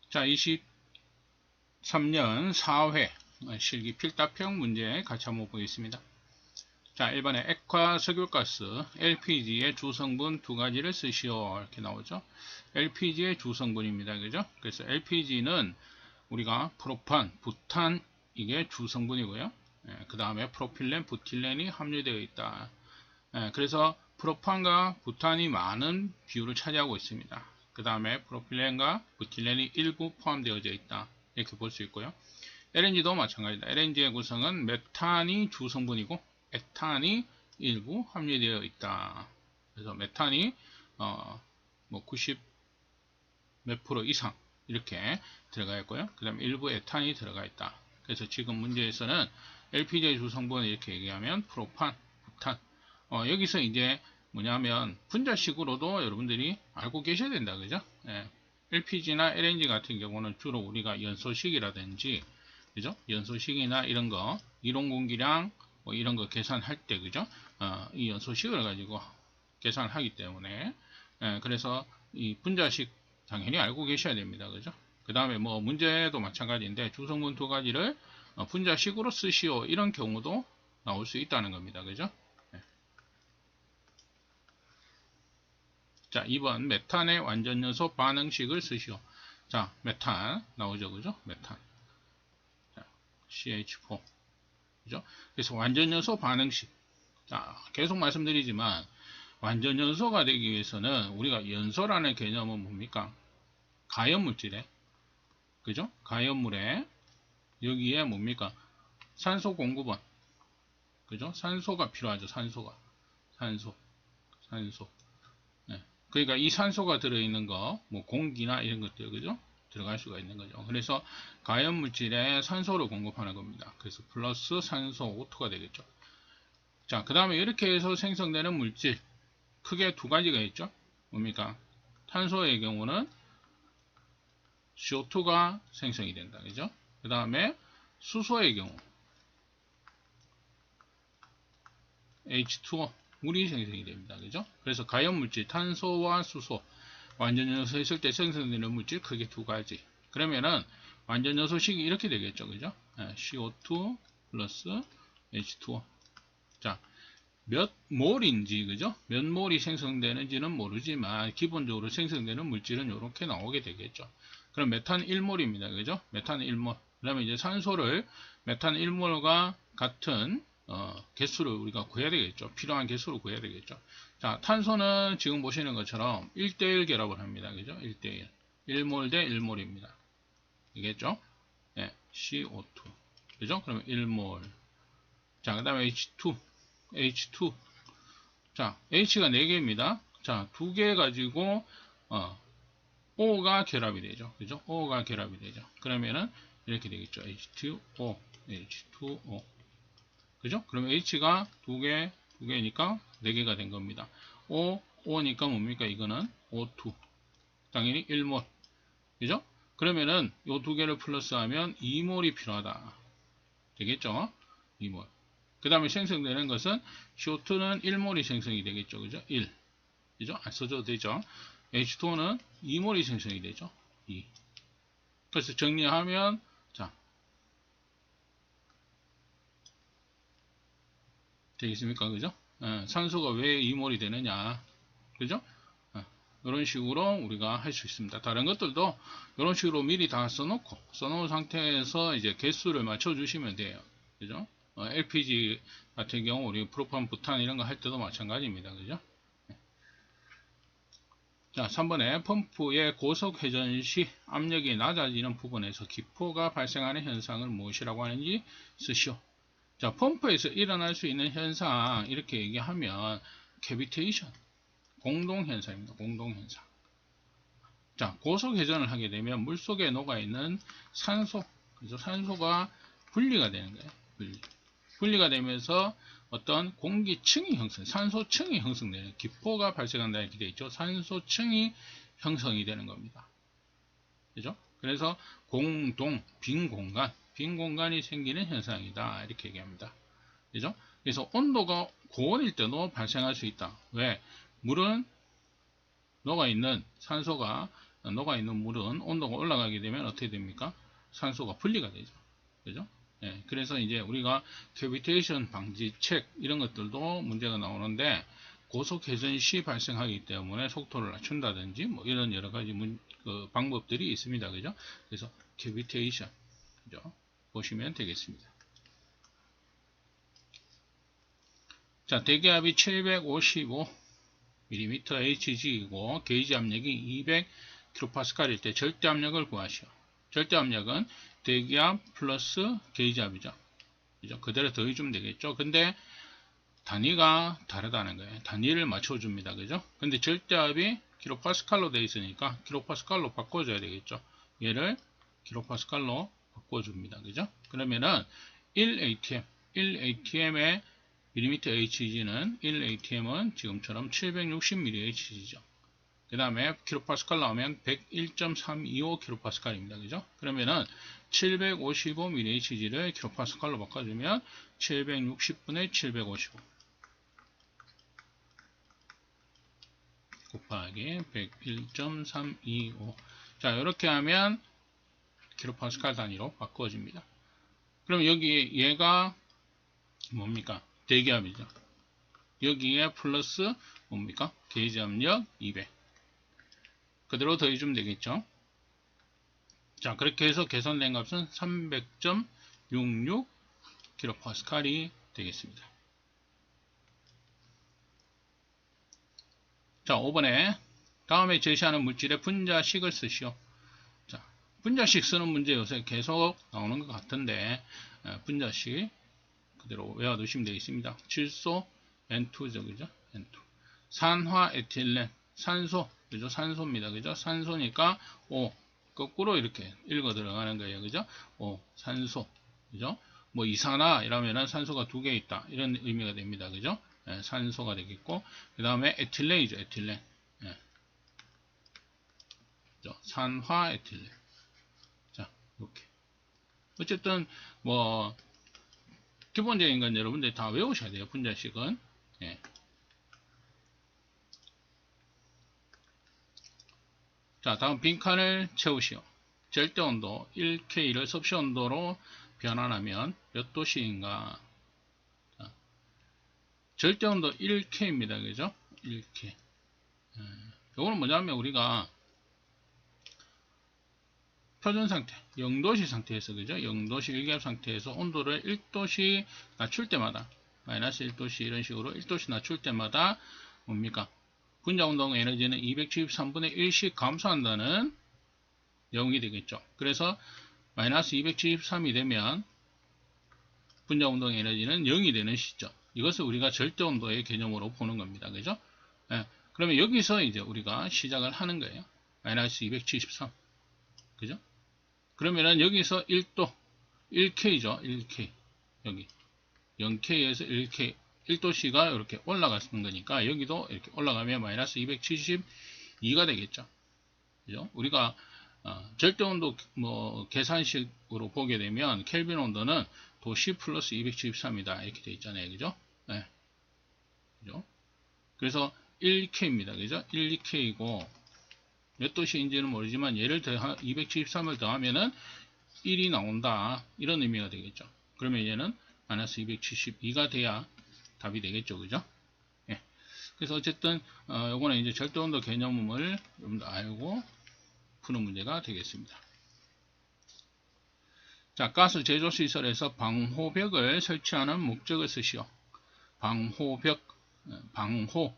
자, 23년 4회 실기 필답형 문제 같이 한번 보겠습니다. 자, 1번에 액화 석유가스 LPG의 주성분 두 가지를 쓰시오 이렇게 나오죠. LPG의 주성분입니다. 그죠? 그래서 LPG는 우리가 프로판, 부탄 이게 주성분이고요. 그 다음에 프로필렌, 부틸렌이 함유되어 있다. 그래서 프로판과 부탄이 많은 비율을 차지하고 있습니다. 그 다음에 프로필렌과 부틸렌이 일부 포함되어져 있다. 이렇게 볼 수 있고요. LNG도 마찬가지다. LNG의 구성은 메탄이 주성분이고 액탄이 일부 함유되어 있다. 그래서 메탄이 90 몇 프로 이상 이렇게 들어가 있고요. 그 다음에 일부 에탄이 들어가 있다. 그래서 지금 문제에서는 LPG의 주성분을 이렇게 얘기하면 프로판, 부탄. 여기서 이제 뭐냐면 분자식으로도 여러분들이 알고 계셔야 된다. 그죠? LPG나 LNG 같은 경우는 주로 우리가 연소식이라든지 그죠? 연소식이나 이런 거 이론 공기량 뭐 이런 거 계산할 때 그죠? 이 연소식을 가지고 계산을 하기 때문에 그래서 이 분자식 당연히 알고 계셔야 됩니다. 그죠? 그 다음에 뭐 문제도 마찬가지인데 주성분 두 가지를 분자식으로 쓰시오 이런 경우도 나올 수 있다는 겁니다. 그죠? 자, 2번 메탄의 완전연소 반응식을 쓰시오. 자, 메탄 나오죠. 그죠? 메탄. 자, CH4. 그죠? 그래서 완전연소 반응식. 자, 계속 말씀드리지만 완전연소가 되기 위해서는 우리가 연소라는 개념은 뭡니까? 가연물질에 그죠? 가연물에 여기에 뭡니까? 산소 공급원. 그죠? 산소가 필요하죠. 산소. 그러니까 이 산소가 들어있는 거, 뭐 공기나 이런 것들, 그죠? 들어갈 수가 있는 거죠. 그래서 가연물질에 산소를 공급하는 겁니다. 그래서 플러스 산소 O2가 되겠죠. 자, 그 다음에 이렇게 해서 생성되는 물질, 크게 두 가지가 있죠. 뭡니까? 탄소의 경우는 CO2가 생성이 된다. 그죠? 그 다음에 수소의 경우, H2O, 물이 생성이 됩니다. 그죠? 그래서 가연물질, 탄소와 수소, 완전연소했을 때 생성되는 물질 크게 두 가지. 그러면은 완전연소식이 이렇게 되겠죠. 그죠? CO2 플러스 H2O. 자, 몇 몰인지, 그죠? 몇 몰이 생성되는지는 모르지만, 기본적으로 생성되는 물질은 이렇게 나오게 되겠죠. 그럼 메탄 1몰입니다. 그죠? 메탄 1몰. 그러면 이제 산소를 메탄 1몰과 같은 개수를 우리가 구해야 되겠죠. 필요한 개수를 구해야 되겠죠. 자, 탄소는 지금 보시는 것처럼 1대1 결합을 합니다. 그죠? 1대1. 1몰 대 1몰입니다. 이겠죠? 네, CO2. 그죠? 그러면 1몰. 자, 그 다음에 H2. 자, H가 4개입니다. 자, 2개 가지고, O가 결합이 되죠. 그죠? O가 결합이 되죠. 그러면은, 이렇게 되겠죠. H2O. 그죠? 그러면 H가 2개니까 4개가 된 겁니다. O니까 뭡니까? 이거는 O2. 당연히 1몰. 그죠? 그러면은, 요 2개를 플러스하면 2몰이 필요하다. 되겠죠? 2몰. 그 다음에 생성되는 것은 CO2는 1몰이 생성이 되겠죠. 그죠? 1. 그죠? 안 써줘도 되죠. H2O는 2몰이 생성이 되죠. 2. 그래서 정리하면, 자, 되겠습니까? 그죠? 산소가 왜 2몰이 되느냐. 그죠? 이런 식으로 우리가 할 수 있습니다. 다른 것들도 이런 식으로 미리 다 써놓은 상태에서 이제 개수를 맞춰주시면 돼요. 그죠? LPG 같은 경우 우리 프로판, 부탄 이런 거 할 때도 마찬가지입니다. 그죠? 자, 3번에 펌프의 고속 회전 시 압력이 낮아지는 부분에서 기포가 발생하는 현상을 무엇이라고 하는지 쓰시오. 자, 펌프에서 일어날 수 있는 현상 이렇게 얘기하면 캐비테이션, 공동현상입니다. 공동현상. 자, 고속 회전을 하게 되면 물속에 녹아있는 산소, 그래서 산소가 분리가 되는 거예요. 분리가 되면서 어떤 공기층이 산소층이 형성되는, 기포가 발생한다 이렇게 되어 있죠. 산소층이 형성이 되는 겁니다. 그죠? 그래서 빈 공간이 생기는 현상이다. 이렇게 얘기합니다. 그죠? 그래서 온도가 고온일 때도 발생할 수 있다. 왜? 물은 녹아있는 산소가 녹아있는 물은 온도가 올라가게 되면 어떻게 됩니까? 산소가 분리가 되죠. 그죠? 예, 그래서 이제 우리가 캐비테이션 방지책 이런 것들도 문제가 나오는데 고속 회전 시 발생하기 때문에 속도를 낮춘다든지 뭐 이런 여러 가지 방법들이 있습니다. 그죠? 그래서 캐비테이션 그죠? 보시면 되겠습니다. 자, 대기압이 755mm Hg이고 게이지 압력이 200kPa일 때 절대 압력을 구하시오. 절대 압력은 대기압 플러스 게이지압이죠. 그죠? 그대로 더해주면 되겠죠. 근데 단위가 다르다는 거예요. 단위를 맞춰줍니다. 그죠? 근데 절대압이 kPa로 되어 있으니까 kPa로 바꿔줘야 되겠죠. 얘를 kPa로 바꿔줍니다. 그죠? 그러면은 1atm의 mmHg는 1atm은 지금처럼 760mmHg죠. 그 다음에 kPa 나오면 101.325kPa입니다. 그죠? 그러면은 755mmHg를 kPa로 바꿔주면 760분의 755 곱하기 101.325. 자, 이렇게 하면 kPa 단위로 바꿔줍니다. 그럼 여기 얘가 뭡니까? 대기압이죠. 여기에 플러스 뭡니까? 게이지 압력 200. 그대로 더해주면 되겠죠. 자, 그렇게 해서 계산된 값은 300.66 kPa이 되겠습니다. 자, 5번에 다음에 제시하는 물질의 분자식을 쓰시오. 자, 분자식 쓰는 문제 요새 계속 나오는 것 같은데 분자식 그대로 외워두시면 되겠습니다. 질소 N2죠, 그죠? N2. 산화 에틸렌 산소, 그죠? 산소입니다, 그죠? 산소니까 O 거꾸로 이렇게 읽어 들어가는 거예요, 그죠? O 산소, 그죠? 뭐 이산화 이러면은 산소가 2개 있다 이런 의미가 됩니다, 그죠? 예, 산소가 되겠고 그 다음에 에틸렌이죠, 에틸렌. 예. 산화 에틸렌. 자, 이렇게. 어쨌든 뭐 기본적인 건 여러분들 다 외우셔야 돼요, 분자식은. 예. 자, 다음 빈칸을 채우시오. 절대온도 1K를 섭씨온도로 변환하면 몇 도씨인가? 절대온도 1K입니다. 그죠? 1K. 이거는 뭐냐면 우리가 표준 상태, 0도씨 상태에서, 그죠? 0도씨 일기압 상태에서 온도를 1도씩 낮출 때마다, 마이너스 1도씨 이런 식으로 1도씩 낮출 때마다 뭡니까? 분자운동 에너지는 273분의 1씩 감소한다는 내용이 되겠죠. 그래서 마이너스 273이 되면 분자운동 에너지는 0이 되는 시점. 이것을 우리가 절대온도의 개념으로 보는 겁니다. 그죠? 예, 그러면 여기서 이제 우리가 시작을 하는 거예요. 마이너스 273. 그죠? 그러면은 여기서 1도, 1K죠. 1K. 여기. 0K에서 1K. 1도씨가 이렇게 올라가는 거니까 여기도 이렇게 올라가면 마이너스 272가 되겠죠. 그죠? 우리가 절대온도 계산식으로 보게 되면 켈빈 온도는 도시 플러스 273이다 이렇게 되어 있잖아요. 그죠? 네. 그죠? 그래서 1K입니다. 그죠? 1K이고 몇 도시인지는 모르지만 얘를 273을 더하면은 1이 나온다 이런 의미가 되겠죠. 그러면 얘는 마이너스 272가 돼야 답이 되겠죠. 그죠? 예. 그래서 어쨌든 요거는 이제 절대온도 개념을 좀 더 알고 푸는 문제가 되겠습니다. 자, 가스 제조 시설에서 방호벽을 설치하는 목적을 쓰시오. 방호벽, 방호,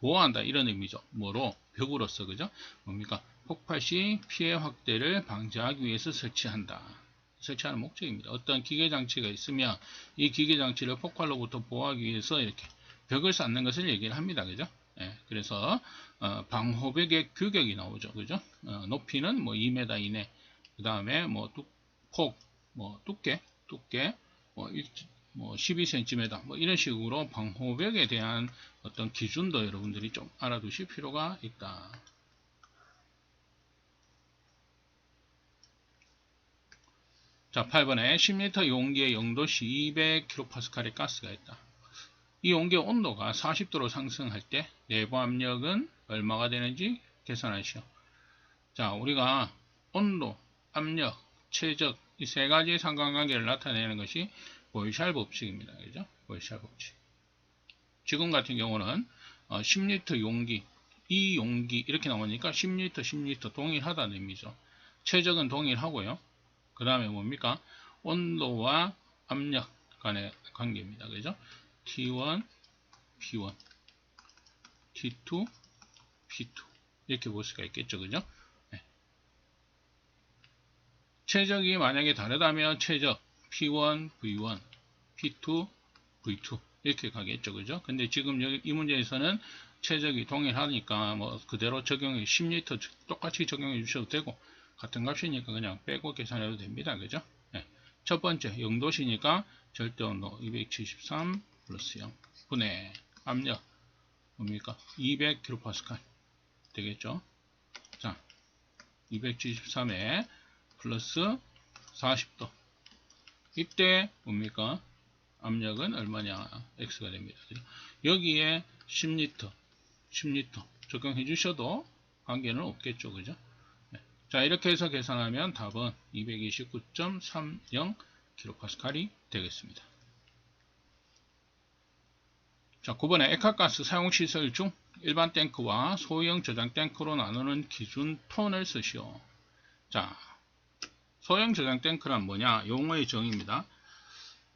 보호한다 이런 의미죠. 뭐로? 벽으로서, 그죠? 뭡니까? 폭발 시 피해 확대를 방지하기 위해서 설치한다. 설치하는 목적입니다. 어떤 기계장치가 있으면 이 기계장치를 폭발로부터 보호하기 위해서 이렇게 벽을 쌓는 것을 얘기를 합니다. 그죠? 예, 그래서 방호벽의 규격이 나오죠. 그죠? 높이는 뭐 2m 이내, 그 다음에 뭐 폭, 뭐 두께 뭐 12cm 뭐 이런 식으로 방호벽에 대한 어떤 기준도 여러분들이 좀 알아두실 필요가 있다. 자, 8번에 10리터 용기에 0도씨 200kPa의 가스가 있다. 이 용기의 온도가 40도로 상승할 때 내부 압력은 얼마가 되는지 계산하시오. 자, 우리가 온도, 압력, 최적 이 세 가지의 상관관계를 나타내는 것이 보이샬 법칙입니다. 그죠? 보이샬 법칙. 지금 같은 경우는 10리터 용기, 이 용기 이렇게 나오니까 10리터, 10리터 동일하다는 의미죠. 최적은 동일하고요. 그 다음에 뭡니까? 온도와 압력 간의 관계입니다. 그죠? T1, P1, T2, P2 이렇게 볼 수가 있겠죠. 그죠? 네. 최적이 만약에 다르다면 최적 P1, V1, P2, V2 이렇게 가겠죠. 그죠? 근데 지금 여기 이 문제에서는 최적이 동일하니까 뭐 그대로 적용해 10리터 똑같이 적용해 주셔도 되고 같은 값이니까 그냥 빼고 계산해도 됩니다. 그죠? 네. 첫 번째 영도시니까 절대온도 273 플러스 0 분의 압력 뭡니까? 200kPa 되겠죠? 자, 273에 플러스 40도. 이때 뭡니까? 압력은 얼마냐? X가 됩니다. 여기에 10리터 적용해 주셔도 관계는 없겠죠. 그죠? 네. 자, 이렇게 해서 계산하면 답은 229.30kPa이 되겠습니다. 자, 9번에 액화가스 사용시설 중 일반 탱크와 소형 저장 탱크로 나누는 기준 톤을 쓰시오. 자, 소형 저장 탱크란 뭐냐? 용어의 정의입니다.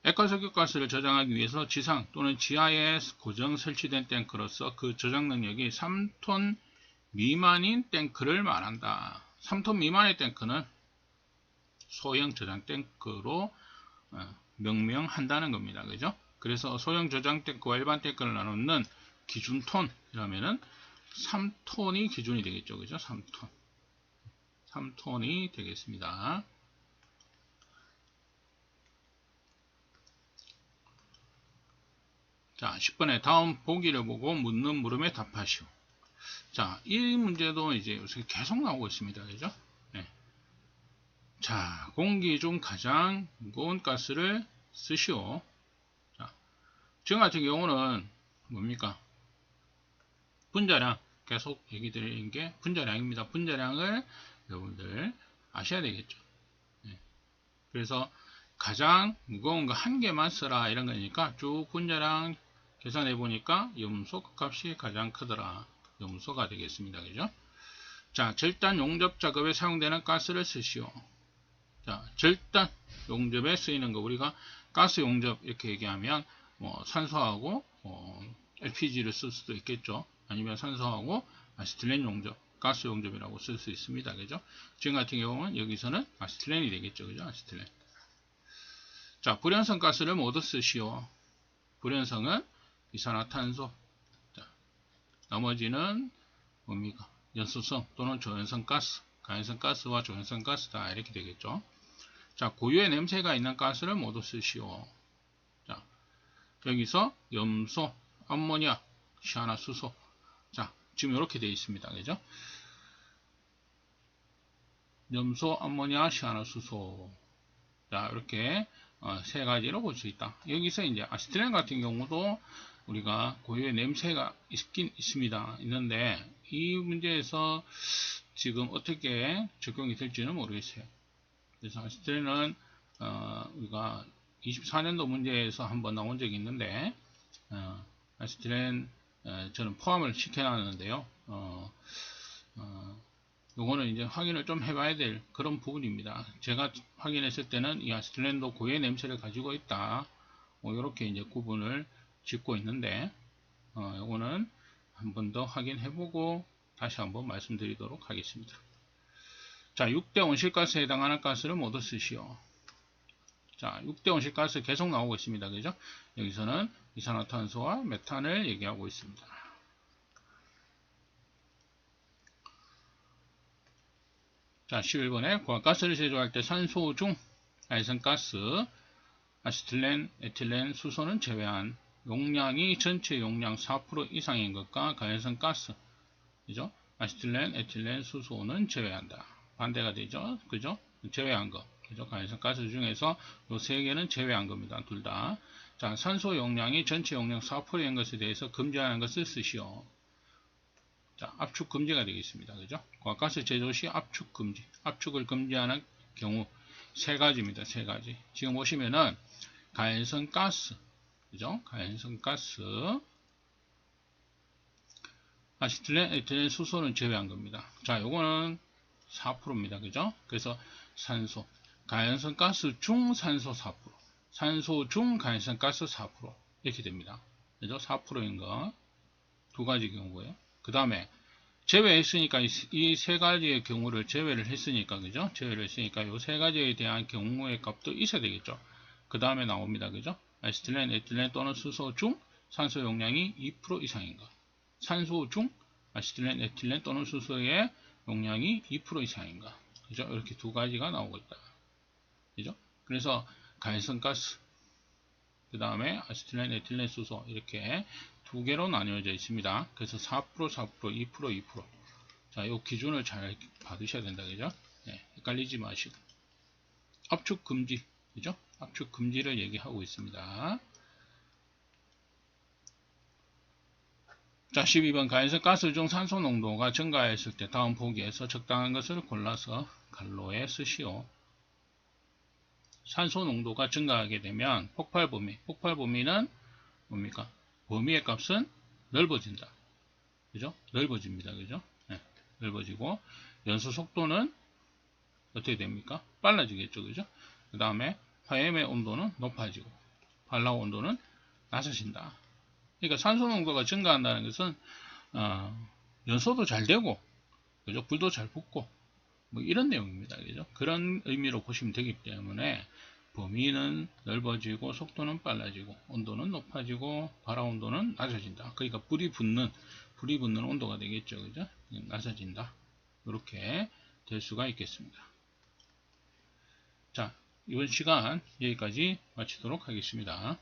액화석유가스를 저장하기 위해서 지상 또는 지하에 고정 설치된 탱크로서 그 저장 능력이 3톤 미만인 탱크를 말한다. 3톤 미만의 탱크는 소형 저장 탱크로 명명한다는 겁니다. 그죠? 그래서 소형 저장 탱크와 일반 탱크를 나누는 기준 톤이라면은 3톤이 기준이 되겠죠. 그죠? 3톤이 되겠습니다. 자, 10번에 다음 보기를 보고 묻는 물음에 답하시오. 자, 이 문제도 이제 요새 계속 나오고 있습니다. 그죠? 네. 자, 공기 중 가장 무거운 가스를 쓰시오. 자, 지금 같은 경우는 뭡니까? 분자량, 계속 얘기 드리는 게 분자량입니다. 분자량을 여러분들 아셔야 되겠죠. 네. 그래서 가장 무거운 거 한 개만 써라 이런 거니까 쭉 분자량 계산해 보니까 염소 값이 가장 크더라. 염소가 되겠습니다. 그죠? 자, 절단 용접 작업에 사용되는 가스를 쓰시오. 자, 절단 용접에 쓰이는 거 우리가 가스 용접 이렇게 얘기하면 뭐 산소하고 LPG를 쓸 수도 있겠죠. 아니면 산소하고 아시틸렌 용접, 가스 용접이라고 쓸 수 있습니다. 그죠? 지금 같은 경우는 여기서는 아시틸렌이 되겠죠. 그죠? 아시틸렌. 자, 불연성 가스를 모두 쓰시오. 불연성은 이산화탄소. 자, 나머지는 뭡니까? 연소성 또는 조연성 가스, 가연성 가스와 조연성 가스다 이렇게 되겠죠. 자, 고유의 냄새가 있는 가스를 모두 쓰시오. 자, 여기서 염소, 암모니아, 시아나수소. 자, 지금 이렇게 되어 있습니다. 그죠? 염소, 암모니아, 시아나수소. 자, 이렇게 세 가지로 볼 수 있다. 여기서 이제 아시틸렌 같은 경우도 우리가 고유의 냄새가 있긴 있습니다. 있는데 이 문제에서 지금 어떻게 적용이 될지는 모르겠어요. 그래서 아시틸렌은 우리가 24년도 문제에서 한번 나온 적이 있는데 아시틸렌 저는 포함을 시켜놨는데요. 요거는 이제 확인을 좀 해봐야 될 그런 부분입니다. 제가 확인했을 때는 이 아시틸렌도 고유의 냄새를 가지고 있다. 이렇게 이제 구분을 짓고 있는데, 요거는 한 번 더 확인해보고 다시 한번 말씀드리도록 하겠습니다. 자, 6대 온실가스에 해당하는 가스를 모두 쓰시오. 자, 6대 온실가스 계속 나오고 있습니다. 그죠? 여기서는 이산화탄소와 메탄을 얘기하고 있습니다. 자, 11번에 고압가스를 제조할 때 산소 중 알선가스, 아시틸렌, 에틸렌, 수소는 제외한 용량이 전체 용량 4% 이상인 것과 가연성 가스, 그죠? 아시틸렌, 에틸렌, 수소는 제외한다. 반대가 되죠? 그죠? 제외한 거. 그죠? 가연성 가스 중에서 요 세 개는 제외한 겁니다. 둘 다. 자, 산소 용량이 전체 용량 4%인 것에 대해서 금지하는 것을 쓰시오. 자, 압축 금지가 되겠습니다. 그죠? 과가스 제조 시 압축 금지. 압축을 금지하는 경우 세 가지입니다. 세 가지. 지금 보시면은 가연성 가스, 그죠? 가연성 가스, 아시틸렌, 에틸렌, 수소는 제외한 겁니다. 자, 요거는 4%입니다. 그죠? 그래서 산소, 가연성 가스 중 산소 4%, 산소 중 가연성 가스 4% 이렇게 됩니다. 그죠? 4%인 거 두 가지 경우고요. 그 다음에 제외했으니까 이 세 가지의 경우를 제외를 했으니까, 그죠? 제외를 했으니까 이 세 가지에 대한 경우의 값도 있어야 되겠죠. 그 다음에 나옵니다. 그죠? 아시틸렌, 에틸렌 또는 수소 중 산소 용량이 2% 이상인가. 산소 중 아시틸렌, 에틸렌 또는 수소의 용량이 2% 이상인가. 그죠? 이렇게 두 가지가 나오고 있다. 그죠? 그래서 가연성 가스, 그 다음에 아시틸렌, 에틸렌, 수소 이렇게 두 개로 나뉘어져 있습니다. 그래서 4%, 4%, 2%, 2%. 자, 이 기준을 잘 받으셔야 된다. 그죠? 네, 헷갈리지 마시고. 압축 금지. 그죠? 압축 금지를 얘기하고 있습니다. 자, 12번 가연성 가스 중 산소 농도가 증가했을 때 다음 보기에서 적당한 것을 골라서 갈로에 쓰시오. 산소 농도가 증가하게 되면 폭발 범위. 폭발 범위는 뭡니까? 범위의 값은 넓어진다. 그죠? 넓어집니다. 그죠? 네, 넓어지고 연소 속도는 어떻게 됩니까? 빨라지겠죠. 그죠? 그 다음에 화염의 온도는 높아지고 발라우 온도는 낮아진다. 그러니까 산소 농도가 증가한다는 것은 연소도 잘 되고, 그죠? 불도 잘 붙고, 뭐 이런 내용입니다. 그죠? 그런 의미로 보시면 되기 때문에 범위는 넓어지고 속도는 빨라지고 온도는 높아지고 발화 온도는 낮아진다. 그러니까 불이 붙는 온도가 되겠죠. 그죠? 낮아진다. 이렇게 될 수가 있겠습니다. 자, 이번 시간 여기까지 마치도록 하겠습니다.